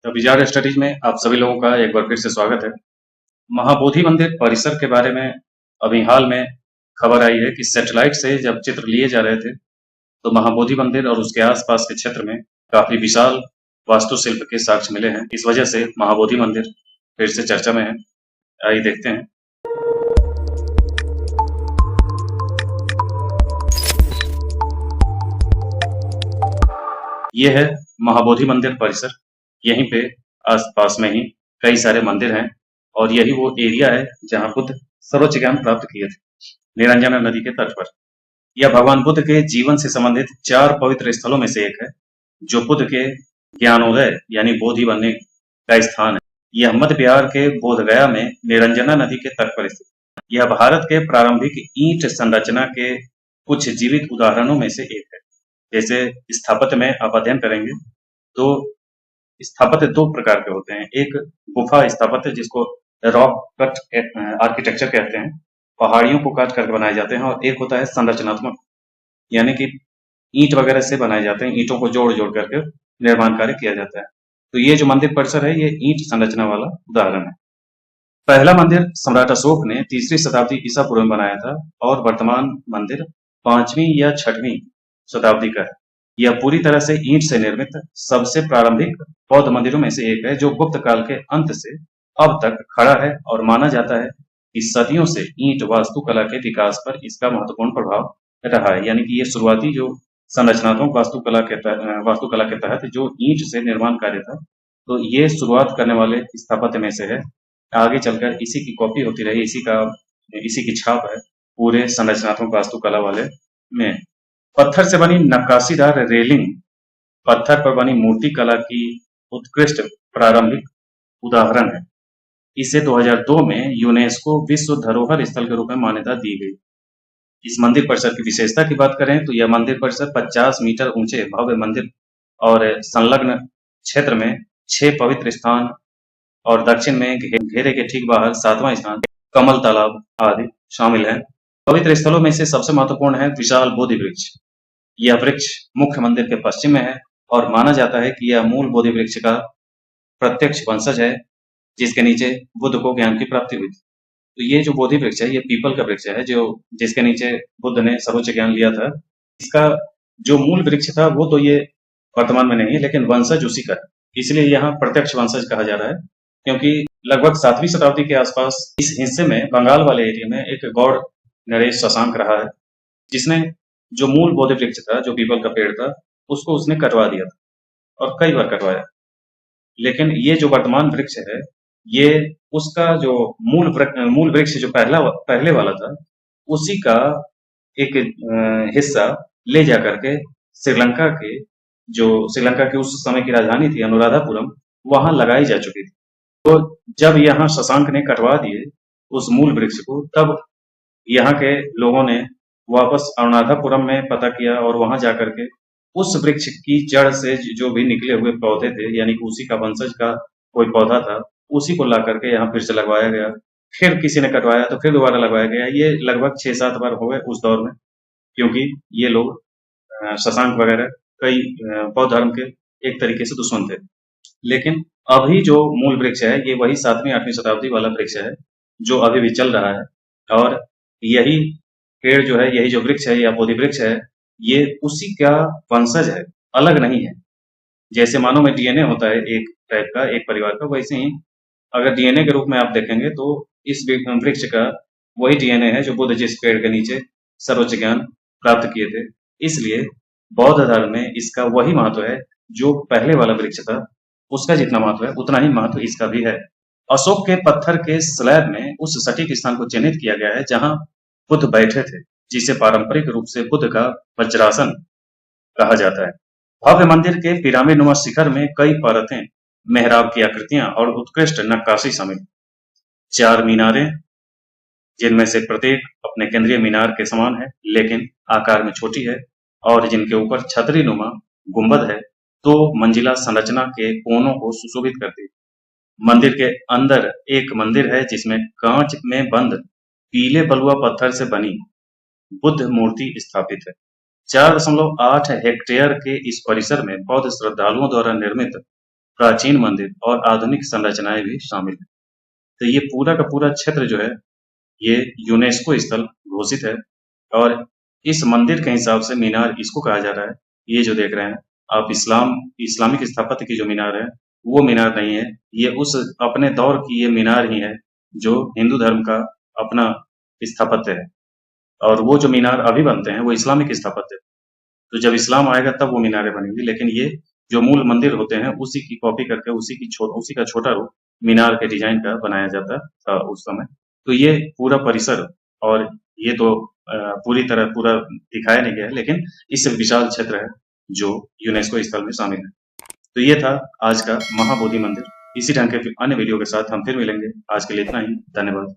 तो विचार स्टडीज में आप सभी लोगों का एक बार फिर से स्वागत है। महाबोधि मंदिर परिसर के बारे में अभी हाल में खबर आई है कि सैटेलाइट से जब चित्र लिए जा रहे थे तो महाबोधि मंदिर और उसके आसपास के क्षेत्र में काफी विशाल वास्तुशिल्प के साक्ष्य मिले हैं। इस वजह से महाबोधि मंदिर फिर से चर्चा में है। आइए देखते हैं। ये है महाबोधि मंदिर परिसर। यहीं पे आसपास में ही कई सारे मंदिर हैं और यही वो एरिया है जहाँ बुद्ध सर्वोच्च ज्ञान प्राप्त किए थे, निरंजना नदी के तट पर। यह भगवान बुद्ध के जीवन से संबंधित 4 पवित्र स्थलों में से एक है, जो बुद्ध के ज्ञानोदय यानी बोधि बनने का स्थान है। यह मध्य बिहार के बोधगया में निरंजना नदी के तट पर स्थित है। यह भारत के प्रारंभिक ईंट संरचना के कुछ जीवित उदाहरणों में से एक है। जैसे स्थापत्य में आप अध्ययन करेंगे तो स्थापत्य 2 प्रकार के होते हैं। एक गुफा स्थापत्य जिसको रॉक कट आर्किटेक्चर कहते हैं, पहाड़ियों को काट करके बनाए जाते हैं, और एक होता है संरचनात्मक यानी कि ईंट वगैरह से बनाए जाते हैं, ईंटों को जोड़ जोड़ करके निर्माण कार्य किया जाता है। तो ये जो मंदिर परिसर है ये ईंट संरचना वाला उदाहरण है। पहला मंदिर सम्राट अशोक ने 3री शताब्दी ईसा पूर्व में बनाया था और वर्तमान मंदिर 5वीं या 6वीं शताब्दी का है। यह पूरी तरह से ईंट से निर्मित सबसे प्रारंभिक बौद्ध मंदिरों में से एक है, जो गुप्त काल के अंत से अब तक खड़ा है और माना जाता है कि सदियों से ईंट वास्तुकला के विकास पर इसका महत्वपूर्ण प्रभाव रहा है। यानी कि ये शुरुआती जो संरचनात्मक वास्तुकला के तहत जो ईंट से निर्माण कार्य था, तो ये शुरुआत करने वाले स्थापत्य में से है। आगे चलकर इसी की कॉपी होती रही, इसी की छाप है पूरे संरचनात्मक वास्तुकला वाले में। पत्थर से बनी नक्काशीदार रेलिंग पत्थर पर बनी मूर्ति कला की उत्कृष्ट प्रारंभिक उदाहरण है। इसे 2002 में यूनेस्को विश्व धरोहर स्थल के रूप में मान्यता दी गई। इस मंदिर परिसर की विशेषता की बात करें तो यह मंदिर परिसर 50 मीटर ऊंचे भव्य मंदिर और संलग्न क्षेत्र में 6 पवित्र स्थान और दक्षिण में घेरे के ठीक बाहर 7वां स्थान कमल तालाब आदि शामिल है। पवित्र स्थलों में से सबसे महत्वपूर्ण है विशाल बोधि वृक्ष। यह वृक्ष मुख्य मंदिर के पश्चिम में है और माना जाता है कि यह मूल बोधि वृक्ष का प्रत्यक्ष वंशज है, जिसके नीचे बुद्ध को ज्ञान की प्राप्ति हुई थी। तो ये जो बोधि वृक्ष है ये पीपल का वृक्ष है, जो जिसके नीचे बुद्ध ने सर्वोच्च ज्ञान लिया था। इसका जो मूल वृक्ष था वो तो ये वर्तमान में नहीं है, लेकिन वंशज उसी का है, इसलिए यहाँ प्रत्यक्ष वंशज कहा जा रहा है। क्योंकि लगभग 7वीं शताब्दी के आसपास इस हिस्से में बंगाल वाले एरिया में एक गौड़ नरेश शशांक रहा है, जिसने जो मूल बोधि वृक्ष था, जो पीपल का पेड़ था, उसको उसने कटवा दिया था और कई बार कटवाया। लेकिन ये जो वर्तमान वृक्ष है ये उसका जो मूल वृक्ष जो पहले वाला था उसी का एक हिस्सा ले जा करके श्रीलंका की उस समय की राजधानी थी अनुराधापुरम, वहां लगाई जा चुकी थी। तो जब यहाँ शशांक ने कटवा दिए उस मूल वृक्ष को, तब यहाँ के लोगों ने वापस अनुराधापुरम में पता किया और वहां जाकर के उस वृक्ष की जड़ से जो भी निकले हुए पौधे थे, यानी कि उसी का वंशज का कोई पौधा था, उसी को ला करके यहाँ फिर से लगवाया गया। फिर किसी ने कटवाया तो फिर दोबारा लगवाया गया। ये लगभग 6-7 बार हो गए उस दौर में, क्योंकि ये लोग शशांक वगैरह कई बौद्ध धर्म के एक तरीके से दुश्मन थे। लेकिन अभी जो मूल वृक्ष है ये वही 7वीं-8वीं शताब्दी वाला वृक्ष है जो अभी भी चल रहा है, और यही पेड़ जो है, यही जो वृक्ष है या बोधि वृक्ष है, ये उसी का वंशज है, अलग नहीं है। जैसे मानो में डीएनए होता है एक टाइप का, एक परिवार का, वैसे ही अगर डीएनए के रूप में आप देखेंगे तो इस वृक्ष का वही डीएनए है जो बुद्ध जिस पेड़ के नीचे सर्वोच्च ज्ञान प्राप्त किए थे। इसलिए बौद्ध धर्म में इसका वही महत्व है, जो पहले वाला वृक्ष था उसका जितना महत्व है उतना ही महत्व इसका भी है। अशोक के पत्थर के स्लैब में उस सटीक स्थान को चिन्हित किया गया है जहां बुद्ध बैठे थे, जिसे पारंपरिक रूप से बुद्ध का वज्रासन कहा जाता है। भव्य मंदिर के पिरामिडनुमा शिखर में कई परतें, मेहराब की आकृतियां और उत्कृष्ट नक्काशी शामिल। 4 मीनारें, जिनमें से प्रत्येक अपने केंद्रीय मीनार के समान है लेकिन आकार में छोटी है, और जिनके ऊपर छतरी नुमा गुंबद है, 2 मंजिला संरचना के कोनों को सुशोभित करती है। मंदिर के अंदर एक मंदिर है जिसमें कांच में बंद पीले बलुआ पत्थर से बनी बुद्ध मूर्ति स्थापित है। 4.8 हेक्टेयर के इस परिसर में बौद्ध श्रद्धालुओं द्वारा निर्मित प्राचीन मंदिर और आधुनिक संरचनाएं भी शामिल हैं। तो ये पूरा का पूरा क्षेत्र जो है ये यूनेस्को स्थल घोषित है। और इस मंदिर के हिसाब से मीनार इसको कहा जा रहा है, ये जो देख रहे हैं आप, इस्लामिक स्थापत्य की जो मीनार है वो मीनार नहीं है, ये उस अपने दौर की ये मीनार ही है जो हिंदू धर्म का अपना स्थापत्य है। और वो जो मीनार अभी बनते हैं वो इस्लामिक स्थापत्य है। तो जब इस्लाम आएगा तब वो मीनारें बनेंगी, लेकिन ये जो मूल मंदिर होते हैं उसी की कॉपी करके उसी का छोटा रूप मीनार के डिजाइन का बनाया जाता था उस समय। तो ये पूरा परिसर, और ये तो पूरी तरह पूरा दिखाया नहीं गया है, लेकिन इस विशाल क्षेत्र है जो यूनेस्को स्थल में शामिल है। तो ये था आज का महाबोधि मंदिर। इसी ढंग के अन्य वीडियो के साथ हम फिर मिलेंगे। आज के लिए इतना ही। धन्यवाद।